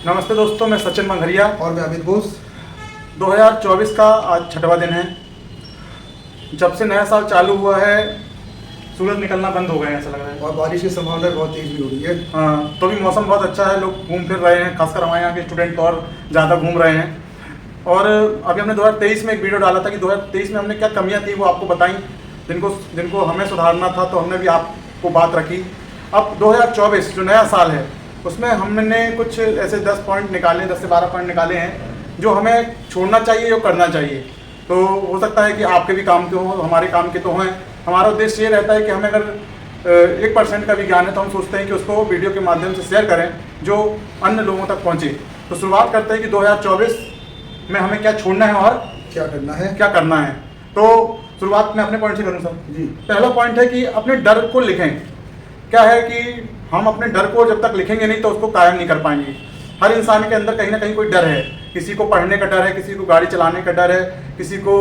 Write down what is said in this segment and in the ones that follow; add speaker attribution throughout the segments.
Speaker 1: नमस्ते दोस्तों, मैं सचिन मंघरिया
Speaker 2: और मैं अमित बोस।
Speaker 1: 2024 का आज 6वां दिन है। जब से नया साल चालू हुआ है सूरज निकलना बंद हो गए हैं ऐसा लग रहा है,
Speaker 2: और बारिश की संभावना बहुत तेज भी हो रही है।
Speaker 1: हाँ, तो भी मौसम बहुत अच्छा है, लोग घूम फिर रहे हैं, खासकर हमारे यहाँ के स्टूडेंट तो और ज़्यादा घूम रहे हैं। और अभी हमने 2023 में एक वीडियो डाला था कि 2023 में हमने क्या कमियाँ थी वो आपको बताई, जिनको हमें सुधारना था, तो हमने भी आपको बात रखी। अब 2024 जो नया साल है उसमें हमने कुछ ऐसे 10 पॉइंट निकाले, 10 से 12 पॉइंट निकाले हैं जो हमें छोड़ना चाहिए या करना चाहिए। तो हो सकता है कि आपके भी काम के हो, हमारे काम के तो हैं। हमारा उद्देश्य ये रहता है कि हमें अगर 1% का भी ज्ञान है तो हम सोचते हैं कि उसको वीडियो के माध्यम से शेयर करें जो अन्य लोगों तक पहुँचे। तो शुरुआत करते हैं कि 2024 में हमें क्या छोड़ना है और
Speaker 2: क्या करना है।
Speaker 1: तो शुरुआत में अपने पॉइंट से करूँ सर
Speaker 2: जी।
Speaker 1: पहला पॉइंट है कि अपने डर को लिखें। क्या है कि हम अपने डर को जब तक लिखेंगे नहीं तो उसको कायम नहीं कर पाएंगे। हर इंसान के अंदर कहीं ना कहीं कोई डर है। किसी को पढ़ने का डर है, किसी को गाड़ी चलाने का डर है, किसी को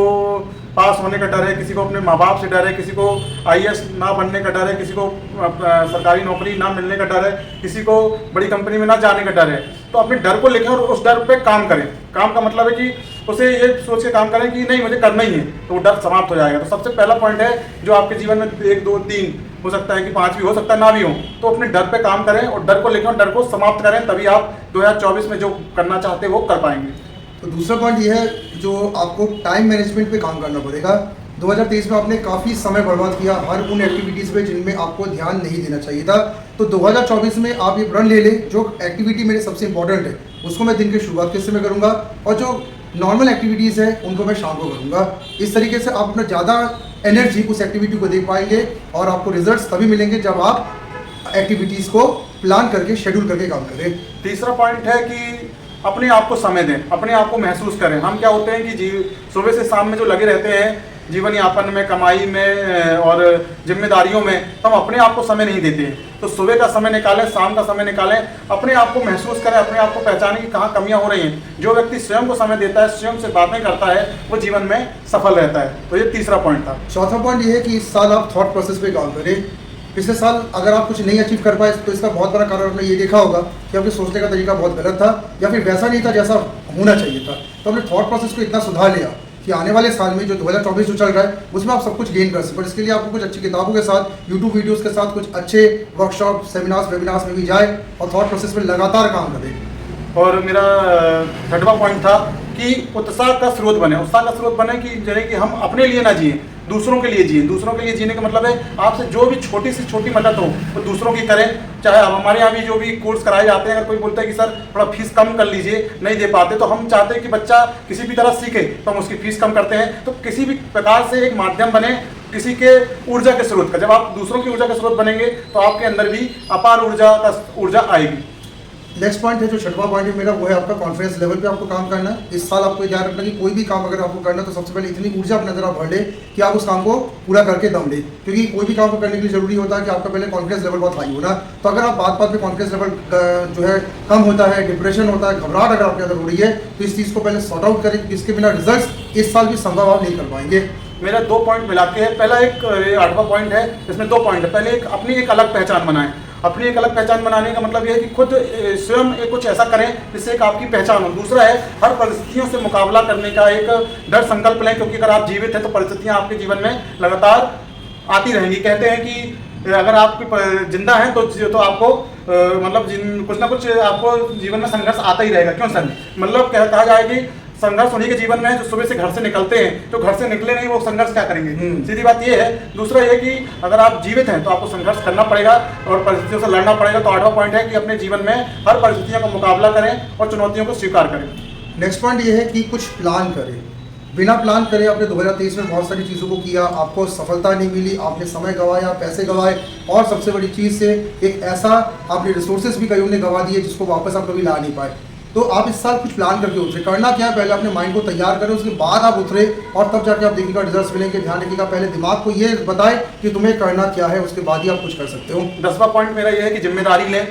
Speaker 1: पास होने का डर है, किसी को अपने माँ बाप से डर है, किसी को IAS ना बनने का डर है, किसी को सरकारी नौकरी ना मिलने का डर है, किसी को बड़ी कंपनी में ना जाने का डर है। तो अपने डर को लिखें और उस डर पे काम करें। काम का मतलब है कि उसे ये सोच के काम करें कि नहीं मुझे करना ही है, तो वो डर समाप्त हो जाएगा। तो सबसे पहला पॉइंट है जो आपके जीवन में 1, 2, 3 हो सकता है कि 5 भी हो सकता है, ना भी हो, तो अपने डर पे काम करें और डर को लिखें और डर को समाप्त करें, तभी आप 2024 में जो करना चाहते हैं वो कर पाएंगे।
Speaker 2: तो दूसरा पॉइंट ये है जो आपको टाइम मैनेजमेंट पे काम करना पड़ेगा। 2023 में आपने काफ़ी समय बर्बाद किया हर उन एक्टिविटीज़ पे जिनमें आपको ध्यान नहीं देना चाहिए था। तो 2024 में आप ये प्रण ले लें जो एक्टिविटी मेरे सबसे इंपॉर्टेंट है उसको मैं दिन की शुरुआत के समय करूँगा, और जो नॉर्मल एक्टिविटीज़ है उनको मैं शाम को करूँगा। इस तरीके से आप अपना ज़्यादा एनर्जी उस एक्टिविटी को दे पाएंगे और आपको रिजल्ट्स तभी मिलेंगे जब आप एक्टिविटीज़ को प्लान करके शेड्यूल करके काम करें।
Speaker 1: तीसरा पॉइंट है कि अपने आप को समय दें, अपने आप को महसूस करें। हम क्या होते हैं कि सुबह से शाम में जो लगे रहते हैं जीवन यापन में, कमाई में और जिम्मेदारियों में, तो हम अपने आप को समय नहीं देते हैं। तो सुबह का समय निकालें, शाम का समय निकालें, अपने आप को महसूस करें, अपने आप को पहचानें कि कहाँ कमियां हो रही हैं। जो व्यक्ति स्वयं को समय देता है, स्वयं से बातें करता है, वो जीवन में सफल रहता है। तो ये तीसरा पॉइंट था।
Speaker 2: चौथा पॉइंट ये है कि इस साल आप थॉट प्रोसेस पे काम करें। पिछले साल अगर आप कुछ नहीं अचीव कर पाए तो इसका बहुत बड़ा कारण आपने ये देखा होगा कि आपके सोचने का तरीका बहुत गलत था या फिर वैसा नहीं था जैसा होना चाहिए था। तो अपने थॉट प्रोसेस को इतना सुधार लिया कि आने वाले साल में जो 2024 जो चल रहा है उसमें आप सब कुछ गेन कर सकें। पर इसके लिए आपको कुछ अच्छी किताबों के साथ, यूट्यूब वीडियोस के साथ, कुछ अच्छे वर्कशॉप, सेमिनार्स, वेबिनार्स में भी जाए और थॉट प्रोसेस में लगातार काम करें।
Speaker 1: और मेरा 6वां पॉइंट था कि उत्साह का स्रोत बने। उत्साह का स्रोत बने कि यानी कि हम अपने लिए ना जिए, दूसरों के लिए जिए। दूसरों के लिए जीने का मतलब है आपसे जो भी छोटी से छोटी मदद हो वो दूसरों की करें। चाहे अब हमारे यहाँ भी जो भी कोर्स कराए जाते हैं, अगर कोई बोलता है कि सर थोड़ा फीस कम कर लीजिए, नहीं दे पाते, तो हम चाहते हैं कि बच्चा किसी भी तरह सीखे तो हम उसकी फीस कम करते हैं। तो किसी भी प्रकार से एक माध्यम बने किसी के ऊर्जा के स्रोत का। जब आप दूसरों की ऊर्जा का स्रोत बनेंगे तो आपके अंदर भी अपार ऊर्जा आएगी।
Speaker 2: नेक्स्ट पॉइंट है जो 6वां पॉइंट है मेरा, वो है आपका कॉन्फिडेंस लेवल पे आपको काम करना है। इस साल आपको ध्यान रखना कि कोई भी काम अगर आपको करना है तो सबसे पहले इतनी ऊर्जा अपने अंदर आप भर ले कि आप उस काम को पूरा करके दम ले। क्योंकि कोई भी काम को करने के लिए जरूरी होता है कि आपका पहले कॉन्फिडेंस लेवल बहुत हाई होना। तो अगर आप बात में कॉन्फिडेंस लेवल जो है कम होता है, डिप्रेशन होता है, घबराहट अगर आपके अंदर हो रही है, तो इस चीज़ को पहले सॉर्ट आउट करें। इसके बिना रिजल्ट इस साल भी संभव आप नहीं कर पाएंगे।
Speaker 1: मेरा 2 पॉइंट मिला के है। पहला एक 8वां पॉइंट है, इसमें 2 पॉइंट है। पहले अपनी एक अलग पहचान बनाएं। अपनी एक अलग पहचान बनाने का मतलब ये है कि खुद स्वयं कुछ ऐसा करें जिससे एक आपकी पहचान हो। दूसरा है हर परिस्थितियों से मुकाबला करने का एक दृढ़ संकल्प लें, क्योंकि अगर आप जीवित हैं तो परिस्थितियां आपके जीवन में लगातार आती रहेंगी। कहते हैं कि अगर आप जिंदा हैं तो आपको कुछ ना कुछ आपको जीवन में संघर्ष आता ही रहेगा। क्यों सर? मतलब कहा जाए कि संघर्ष उन्हीं के जीवन में है जो सुबह से घर से निकलते हैं। जो घर से निकले नहीं वो संघर्ष क्या करेंगे? सीधी बात ये है। दूसरा ये कि अगर आप जीवित हैं तो आपको संघर्ष करना पड़ेगा और परिस्थितियों से लड़ना पड़ेगा। तो 8वां पॉइंट है कि अपने जीवन में हर परिस्थितियों का मुकाबला करें और चुनौतियों को स्वीकार करें।
Speaker 2: नेक्स्ट पॉइंट ये है कि कुछ प्लान करें। बिना प्लान करे आपने 2023 में बहुत सारी चीज़ों को किया, आपको सफलता नहीं मिली, आपने समय गंवाया, पैसे गंवाए, और सबसे बड़ी चीज़ से एक ऐसा आपने रिसोर्सेज भी कई ने गंवा दिए जिसको वापस आप कभी ला नहीं पाए। तो आप इस साल कुछ प्लान करके उतरे। करना क्या है, पहले अपने माइंड को तैयार करें, उसके बाद आप उतरे और तब जाके आप देखिएगा रिजल्ट्स मिलेंगे। ध्यान रखिएगा, पहले दिमाग को ये बताएं कि तुम्हें करना क्या है, उसके बाद ही आप कुछ कर सकते हो।
Speaker 1: 10वां पॉइंट मेरा ये है कि जिम्मेदारी लें।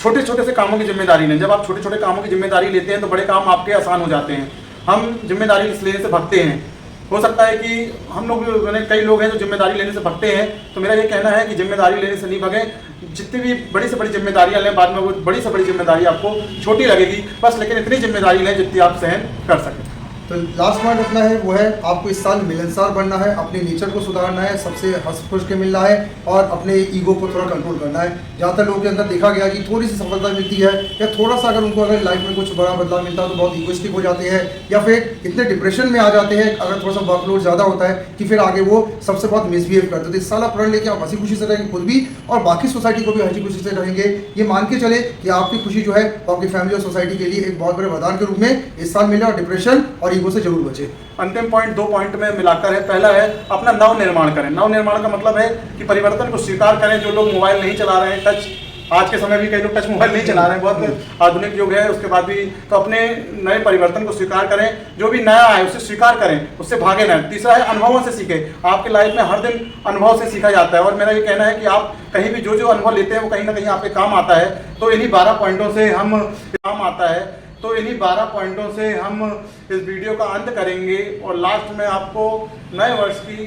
Speaker 1: छोटे छोटे से कामों की जिम्मेदारी लें। जब आप छोटे छोटे कामों की जिम्मेदारी लेते हैं तो बड़े काम आपके आसान हो जाते हैं। हम जिम्मेदारी लेने से भागते हैं। हो सकता है कि हम लोग कई लोग हैं जो जिम्मेदारी लेने से भागते हैं। तो मेरा ये कहना है कि जिम्मेदारी लेने से नहीं भागें, जितनी भी बड़ी से बड़ी जिम्मेदारियां लें, बाद में वो बड़ी से बड़ी जिम्मेदारी आपको छोटी लगेगी, बस लेकिन इतनी जिम्मेदारी लें जितनी आप सहन कर सकें।
Speaker 2: तो लास्ट पॉइंट अपना है वो है आपको इस साल मिलनसार बनना है, अपने नेचर को सुधारना है, सबसे हंस खुश के मिलना है और अपने ईगो को थोड़ा कंट्रोल करना है। ज़्यादातर लोगों के अंदर देखा गया कि थोड़ी सी सफलता मिलती है या थोड़ा सा अगर उनको अगर लाइफ में कुछ बड़ा बदलाव मिलता है तो बहुत ईगोइस्टिक हो जाते हैं या फिर इतने डिप्रेशन में आ जाते हैं अगर थोड़ा सा वर्कलोड ज़्यादा होता है कि फिर आगे वो सबसे बहुत मिसबिहेव करते हैं। तो इस साल आप प्रण लेके आप हंसी खुशी से रहेंगे खुद भी और बाकी सोसाइटी को भी हंसी खुशी से रहेंगे। ये मान के चले कि आपकी खुशी जो है वो आपकी फैमिली और सोसाइटी के लिए एक बहुत बड़े वरदान के रूप में इस साल मिले और डिप्रेशन और ईगो से जरूर बचे।
Speaker 1: अंतिम पॉइंट 2 पॉइंट में मिलाकर है। पहला है अपना नव निर्माण करें। नव निर्माण का मतलब है कि परिवर्तन को स्वीकार करें। जो लोग मोबाइल नहीं चला रहे हैं, टच, आज के समय भी कई लोग टच मोबाइल नहीं चला रहे हैं, बहुत आधुनिक युग है, उसके बाद भी तो अपने नए परिवर्तन को स्वीकार करें। जो भी नया है उसे स्वीकार करें, उससे भागे ना। तीसरा है अनुभवों से सीखें। आपके लाइफ में हर दिन अनुभव से सीखा जाता है और मेरा ये कहना है कि आप कहीं भी जो जो अनुभव लेते हैं वो कहीं ना कहीं आपके काम आता है। तो इन्हीं 12 पॉइंटों से हम काम आता है। तो इन्हीं 12 पॉइंटों से हम इस वीडियो का अंत करेंगे और लास्ट में आपको नए वर्ष की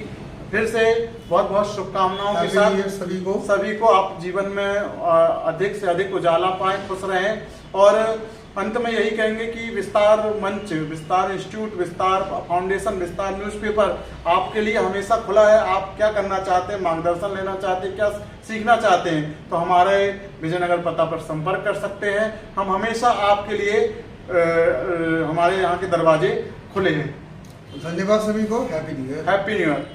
Speaker 1: फिर से बहुत बहुत शुभकामनाओं के साथ सभी को आप जीवन में अधिक से अधिक उजाला पाएं, खुश रहें। और अंत में यही कहेंगे कि विस्तार मंच, विस्तार इंस्टीट्यूट, विस्तार फाउंडेशन, विस्तार न्यूज़पेपर आपके लिए हमेशा खुला है। आप क्या करना चाहते हैं, मार्गदर्शन लेना चाहते हैं, क्या सीखना चाहते हैं, तो हमारे विजयनगर पता पर संपर्क कर सकते हैं। हम हमेशा आपके लिए हमारे यहाँ के दरवाजे खुले हैं।
Speaker 2: धन्यवाद सभी को। Happy new year.
Speaker 1: Happy new year.